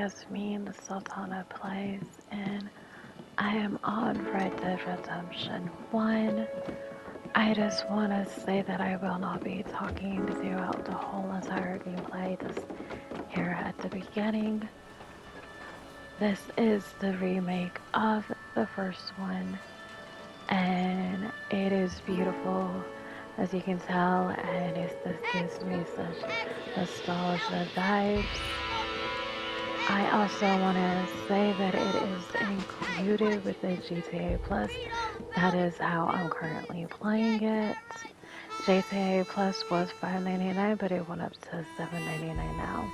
yasminsultanaplays, and I am on Red Dead Redemption 1. I just want to say that I will not be talking throughout the whole entire gameplay, just here at the beginning. This is the remake of the first one, and it is beautiful, as you can tell, and this gives me such nostalgia vibes. I also want to say that it is included with the GTA Plus. That is how I'm currently playing it. GTA Plus was $5.99, but it went up to $7.99 now.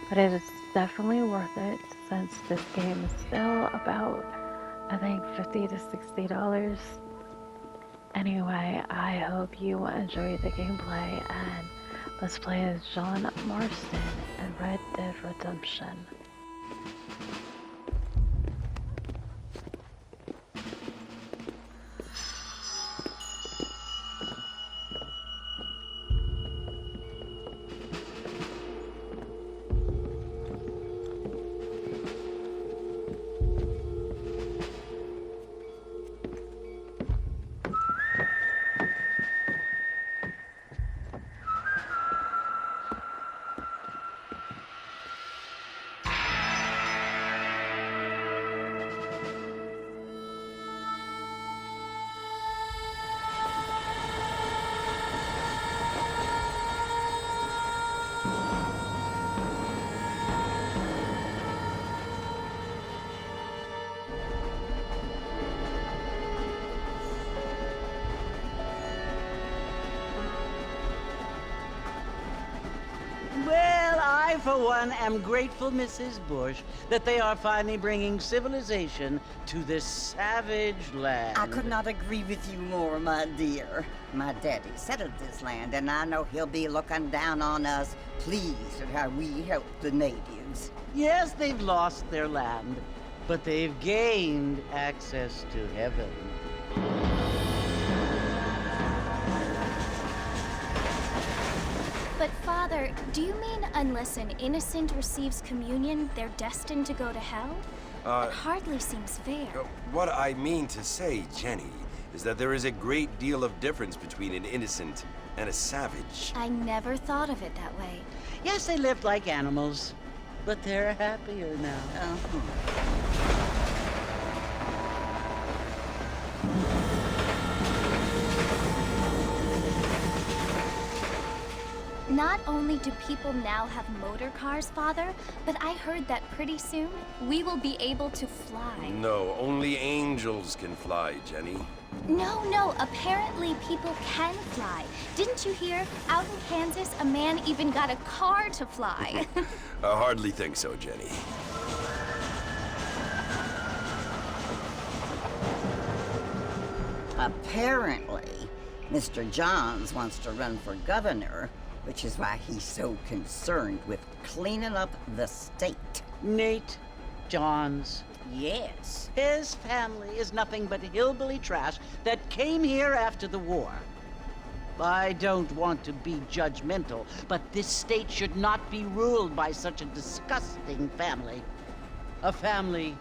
But it is definitely worth it, since this game is still about, I think, $50 to $60. Anyway, I hope you enjoy the gameplay, and let's play as John Marston in Red Dead Redemption. Well, I, for one, am grateful, Mrs. Bush, that they are finally bringing civilization to this savage land. I could not agree with you more, my dear. My daddy settled this land, and I know he'll be looking down on us, pleased at how we help the natives. Yes, they've lost their land, but they've gained access to heaven. But Father, do you mean unless an innocent receives communion, they're destined to go to hell? That hardly seems fair. What I mean to say, Jenny, is that there is a great deal of difference between an innocent and a savage. I never thought of it that way. Yes, they lived like animals, but they're happier now. Not only do people now have motor cars, Father, but I heard that pretty soon we will be able to fly. No, only angels can fly, Jenny. No, apparently people can fly. Didn't you hear? Out in Kansas, a man even got a car to fly. I hardly think so, Jenny. Apparently, Mr. Johns wants to run for governor, which is why he's so concerned with cleaning up the state. Nate Johns. Yes. His family is nothing but hillbilly trash that came here after the war. I don't want to be judgmental, but this state should not be ruled by such a disgusting family. A family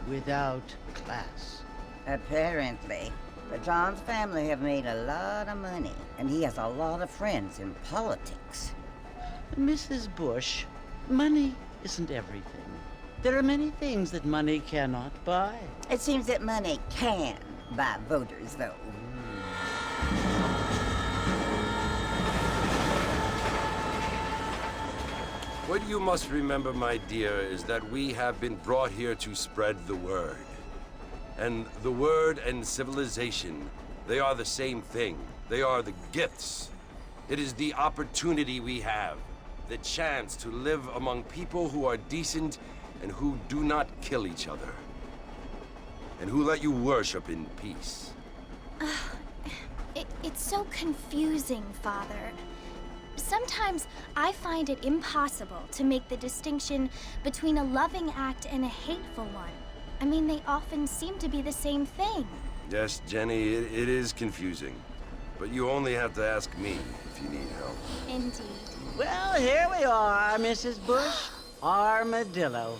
without class. Apparently. The Johns family have made a lot of money, and he has a lot of friends in politics. Mrs. Bush, money isn't everything. There are many things that money cannot buy. It seems that money can buy voters, though. What you must remember, my dear, is that we have been brought here to spread the word. And the word and civilization, they are the same thing. They are the gifts. It is the opportunity we have, the chance to live among people who are decent and who do not kill each other, and who let you worship in peace. It's so confusing, Father. Sometimes I find it impossible to make the distinction between a loving act and a hateful one. I mean, they often seem to be the same thing. Yes, Jenny, it is confusing. But you only have to ask me if you need help. Indeed. Well, here we are, Mrs. Bush. Armadillo.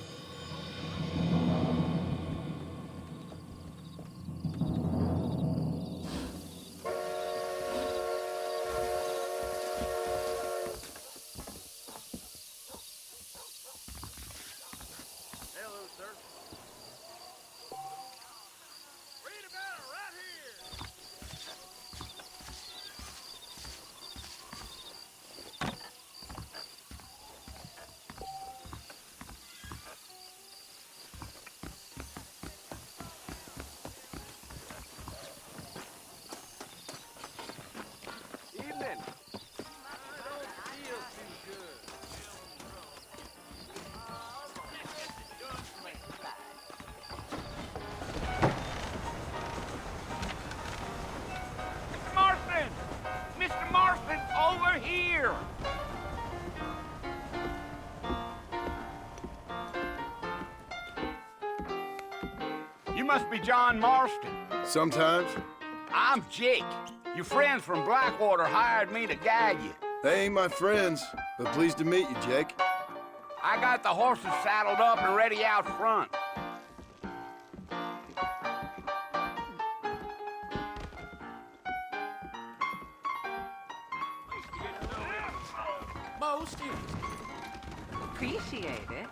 over here! You must be John Marston. Sometimes. I'm Jake. Your friends from Blackwater hired me to guide you. They ain't my friends, but pleased to meet you, Jake. I got the horses saddled up and ready out front. Appreciate it.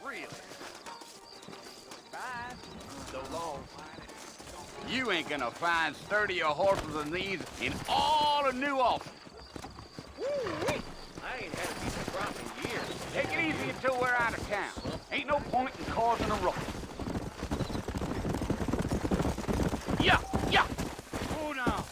Really? So long. You ain't gonna find sturdier horses than these in all of New Ulster. I ain't had a piece of crop in years. Take it easy until we're out of town. Ain't no point in causing a ruckus. Yeah, yeah. Oh, no.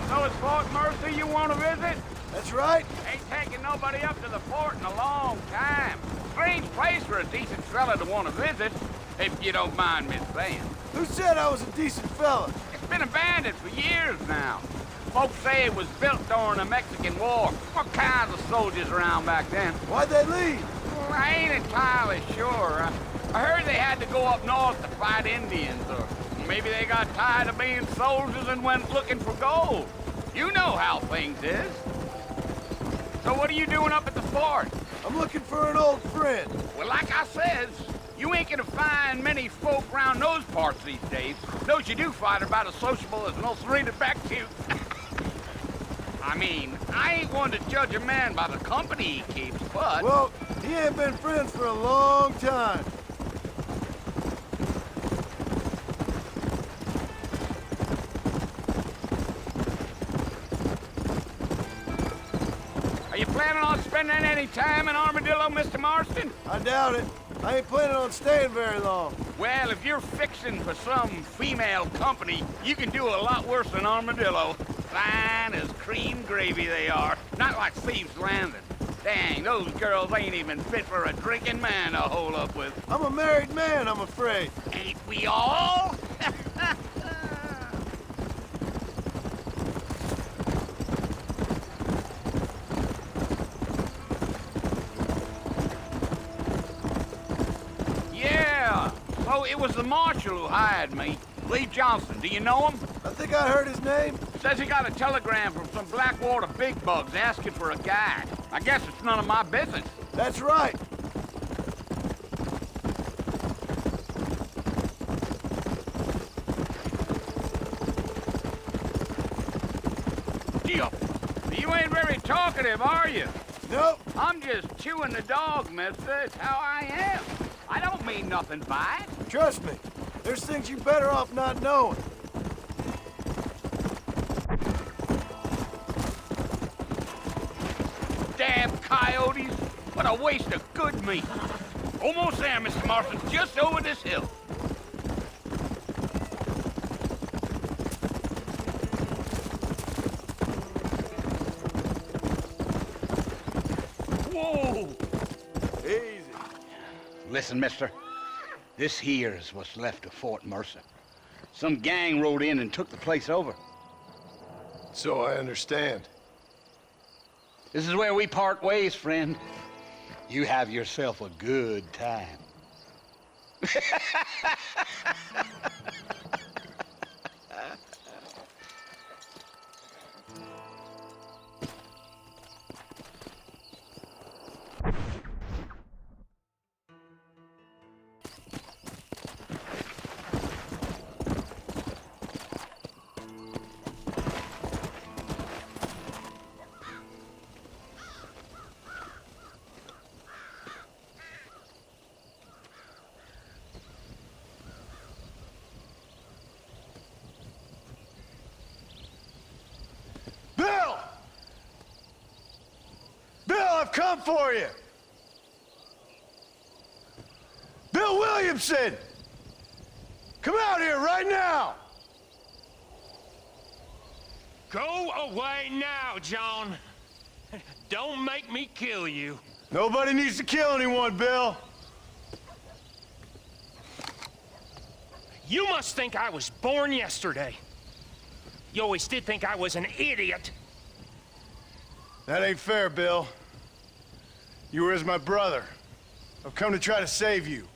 So it's Fort Mercy you want to visit? That's right. Ain't taking nobody up to the fort in a long time. Strange place for a decent fella to want to visit, if you don't mind me saying. Who said I was a decent fella? It's been abandoned for years now. Folks say it was built during the Mexican War. What kinds of soldiers around back then? Why'd they leave? Well, I ain't entirely sure. I heard they had to go up north to fight Indians, or maybe they got tired of being soldiers and went looking for gold. You know how things is. So what are you doing up at the fort? I'm looking for an old friend. Well, like I says, you ain't gonna find many folk around those parts these days. Those you do find are about as sociable as an old serrated back tooth. I mean, I ain't one to judge a man by the company he keeps, but... Well, he ain't been friends for a long time. Are you planning on spending any time in Armadillo, Mr. Marston? I doubt it. I ain't planning on staying very long. Well, if you're fixing for some female company, you can do a lot worse than Armadillo. Fine as cream gravy they are. Not like Thieves' Landing. Dang, those girls ain't even fit for a drinking man to hole up with. I'm a married man, I'm afraid. Ain't we all? Yeah, so it was the marshal who hired me. Lee Johnson, do you know him? I think I heard his name. Says he got a telegram from some Blackwater big bugs asking for a guide. I guess it's none of my business. That's right. Deal. You ain't very talkative, are you? Nope. I'm just chewing the dog, mister. It's how I am. I don't mean nothing by it. Trust me. There's things you better off not knowing. Damn coyotes. What a waste of good meat. Almost there, Mr. Marston. Just over this hill. Whoa! Easy. Listen, mister. This here is what's left of Fort Mercer. Some gang rode in and took the place over. So I understand. This is where we part ways, friend. You have yourself a good time. Bill! Bill, I've come for you! Bill Williamson! Come out here right now! Go away now, John. Don't make me kill you. Nobody needs to kill anyone, Bill. You must think I was born yesterday. You always did think I was an idiot. That ain't fair, Bill. You were as my brother. I've come to try to save you.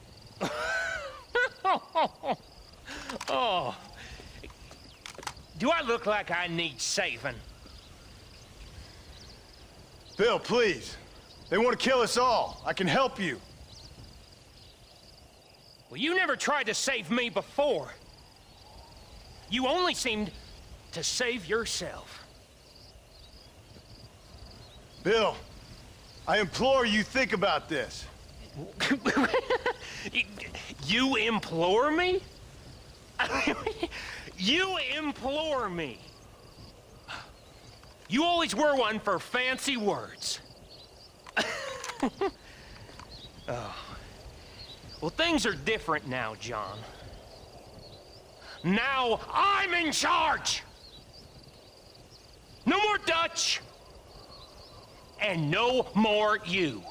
Oh. Do I look like I need saving? Bill, please. They want to kill us all. I can help you. Well, you never tried to save me before. You only seemed to save yourself. Bill, I implore you think about this. You implore me? You implore me. You always were one for fancy words. Oh. Well, things are different now, John. Now I'm in charge! No more Dutch! And no more you.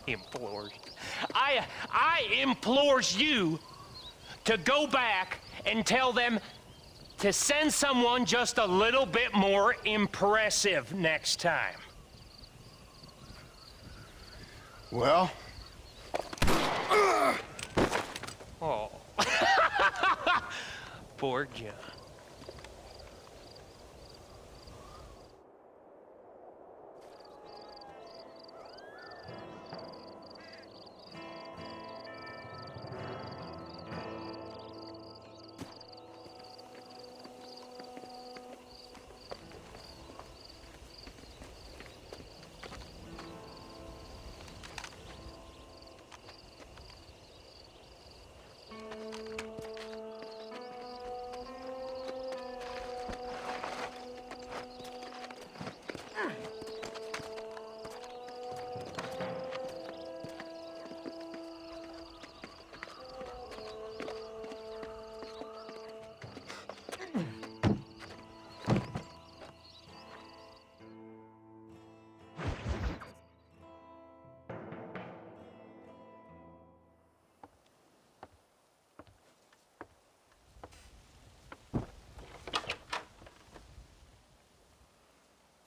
Implores. I implores you to go back and tell them to send someone just a little bit more impressive next time. Well? Oh. Poor John.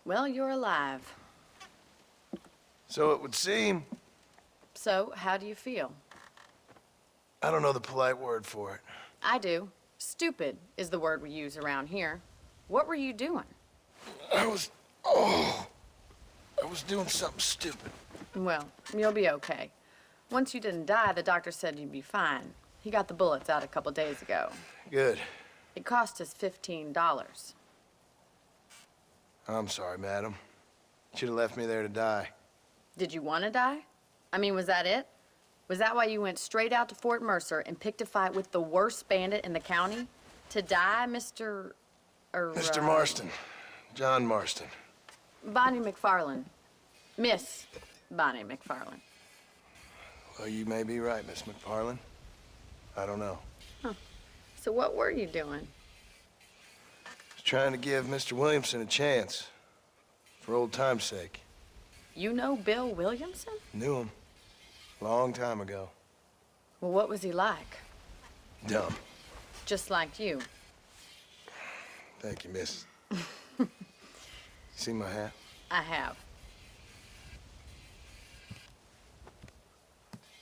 Well, you're alive. So it would seem. So, how do you feel? I don't know the polite word for it. I do. Stupid is the word we use around here. What were you doing? I was doing something stupid. Well, you'll be okay. Once you didn't die, the doctor said you'd be fine. He got the bullets out a couple days ago. Good. It cost us $15. I'm sorry, madam. You should have left me there to die. Did you want to die? I mean, was that it? Was that why you went straight out to Fort Mercer and picked a fight with the worst bandit in the county? To die, Mr. Mr. Marston. John Marston. Bonnie McFarland. Miss Bonnie McFarland. Well, you may be right, Miss McFarland. I don't know. Huh. So what were you doing? Just trying to give Mr. Williamson a chance. For old time's sake. You know Bill Williamson? Knew him. Long time ago. Well, what was he like? Dumb. Just like you. Thank you, miss. See my hat? I have.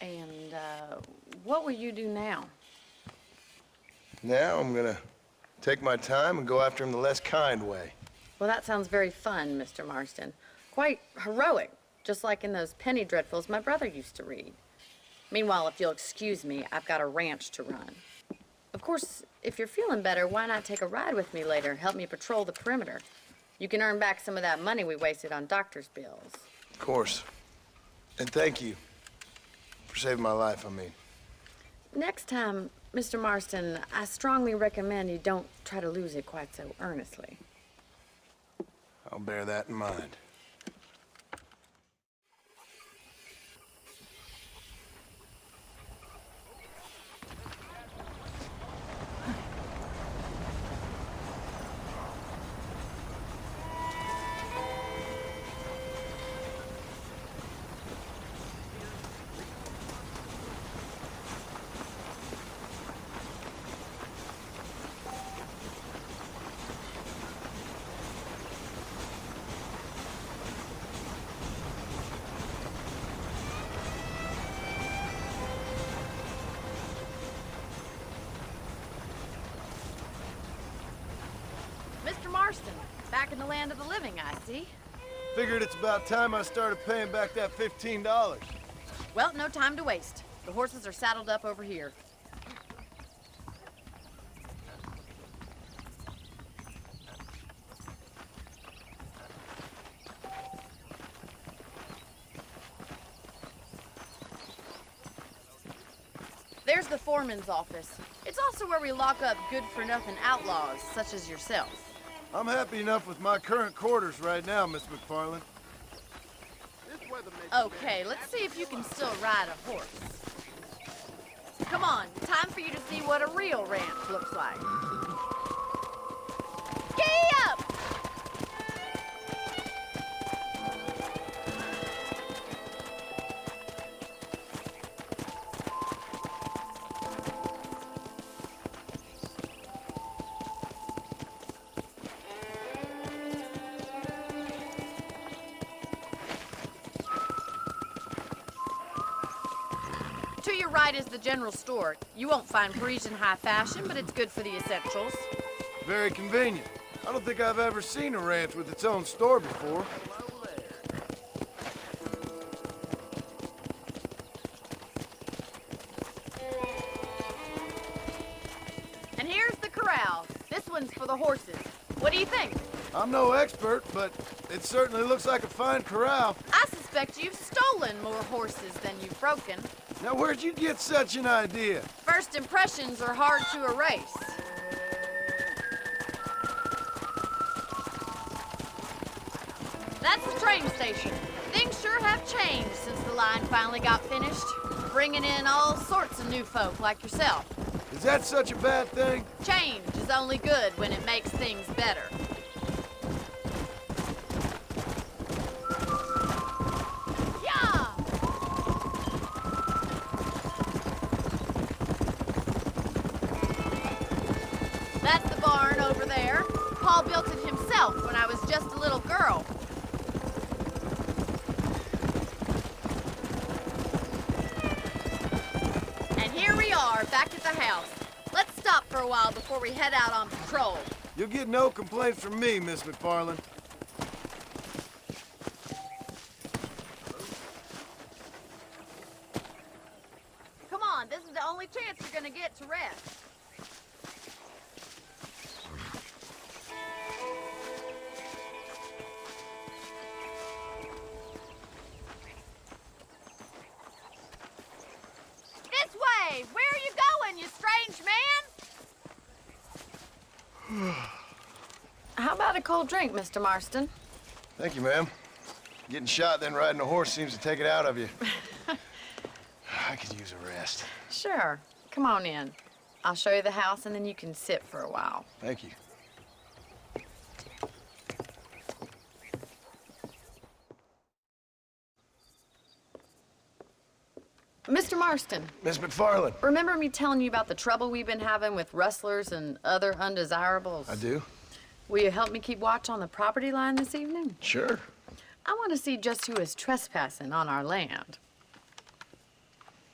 And, what will you do now? Now I'm gonna take my time and go after him the less kind way. Well, that sounds very fun, Mr. Marston. Quite heroic, just like in those penny dreadfuls my brother used to read. Meanwhile, if you'll excuse me, I've got a ranch to run. Of course, if you're feeling better, why not take a ride with me later? Help me patrol the perimeter. You can earn back some of that money we wasted on doctor's bills. Of course. And thank you. For saving my life, I mean. Next time, Mr. Marston, I strongly recommend you don't try to lose it quite so earnestly. I'll bear that in mind. the land of the living, I see. Figured it's about time I started paying back that $15. Well, no time to waste. The horses are saddled up over here. There's the foreman's office. It's also where we lock up good-for-nothing outlaws, such as yourself. I'm happy enough with my current quarters right now, Miss McFarland. Okay, let's see if you can still ride a horse. Come on, time for you to see what a real ranch looks like. Giddy up! To your right is the general store. You won't find Parisian high fashion, but it's good for the essentials. Very convenient. I don't think I've ever seen a ranch with its own store before. And here's the corral. This one's for the horses. What do you think? I'm no expert, but it certainly looks like a fine corral. I suspect you've stolen more horses than you've broken. Now, where'd you get such an idea? First impressions are hard to erase. That's the train station. Things sure have changed since the line finally got finished, bringing in all sorts of new folk like yourself. Is that such a bad thing? Change is only good when it makes things better. Yeah! That's the barn over there. Paul built it himself when I was just a little girl. And here we are, back at the house. Let's stop for a while before we head out on patrol. You'll get no complaints from me, Miss McFarland. Come on, this is the only chance you're gonna get to rest. This way! Where are you going, you strange man? How about a cold drink, Mr. Marston? Thank you, ma'am. Getting shot, then riding a horse seems to take it out of you. I could use a rest. Sure. Come on in. I'll show you the house, and then you can sit for a while. Thank you. Mr. Marston, Miss McFarland. remember me telling you about the trouble we've been having with rustlers and other undesirables? I do? Will you help me keep watch on the property line this evening? Sure. I want to see just who is trespassing on our land.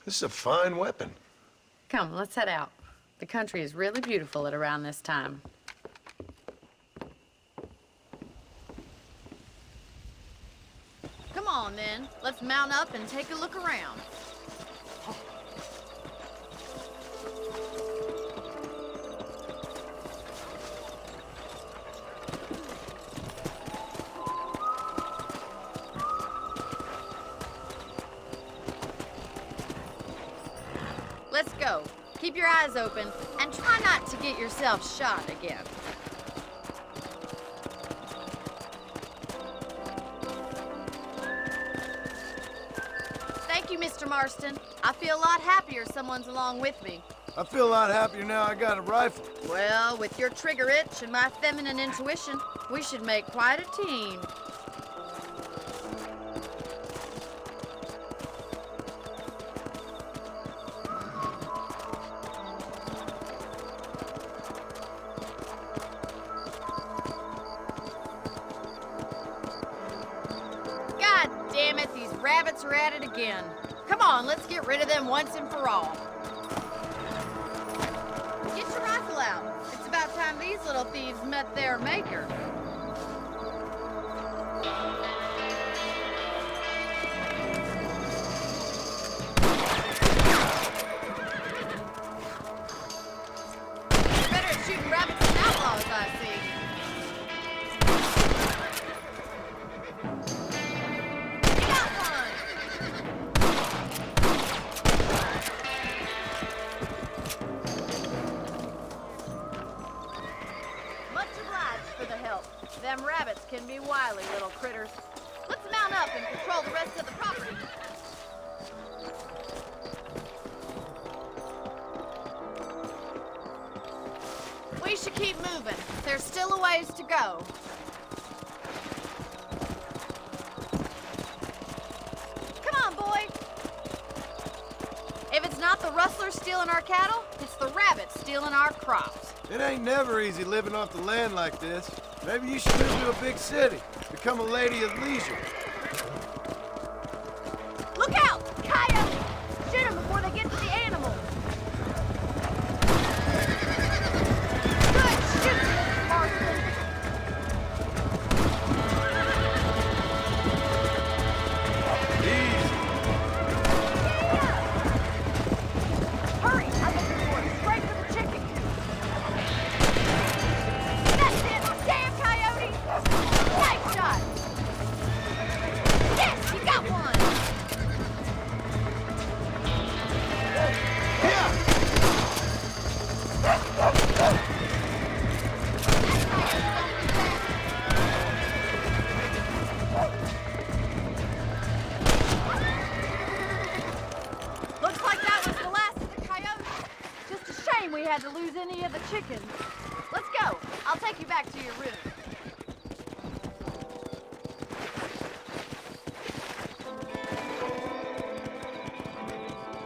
This is a fine weapon. Come, let's head out. The country is really beautiful at around this time. Come on, then. Let's mount up and take a look around. Let's go. Keep your eyes open and try not to get yourself shot again. Thank you, Mr. Marston. I feel a lot happier someone's along with me. I feel a lot happier now I got a rifle. Well, with your trigger itch and my feminine intuition, we should make quite a team. God damn it, these rabbits are at it again. Come on, let's get rid of them once and for all. Get your rifle out. It's about time these little thieves met their maker. be wily, little critters. Let's mount up and patrol the rest of the property. We should keep moving. There's still a ways to go. Come on, boy. If it's not the rustlers stealing our cattle, it's the rabbits stealing our crops. It ain't never easy living off the land like this. Maybe you should move to a big city. Become a lady of leisure. Look out! Coyotes! Shoot them before they get to the animals. Good shooting, Mr. Marston. Easy. Hurry! I'm looking for it. Straight for the chicken. That's it! Damn coyotes! Nice shot! Yes, you got one! Looks like that was the last of the coyotes. Just a shame we had to lose any of the chickens. Let's go. I'll take you back to your room.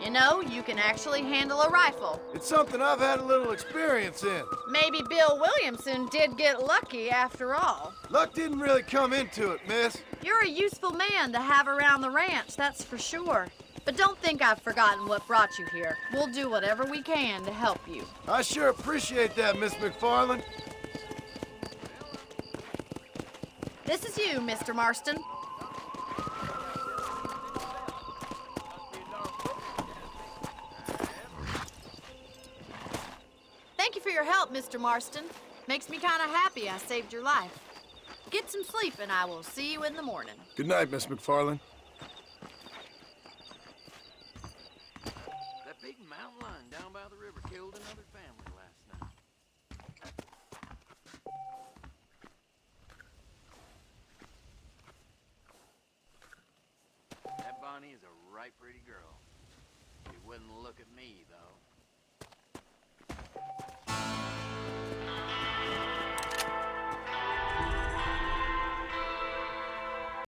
You know, you can actually handle a rifle. It's something I've had a little experience in. Maybe Bill Williamson did get lucky after all. Luck didn't really come into it, miss. You're a useful man to have around the ranch, that's for sure. But don't think I've forgotten what brought you here. We'll do whatever we can to help you. I sure appreciate that, Miss McFarland. This is you, Mr. Marston. Thank you for your help, Mr. Marston. Makes me kind of happy I saved your life. Get some sleep and I will see you in the morning. Good night, Miss McFarland. That big mountain lion down by the river killed another family last night. That Bonnie is a right pretty girl. She wouldn't look at me, though.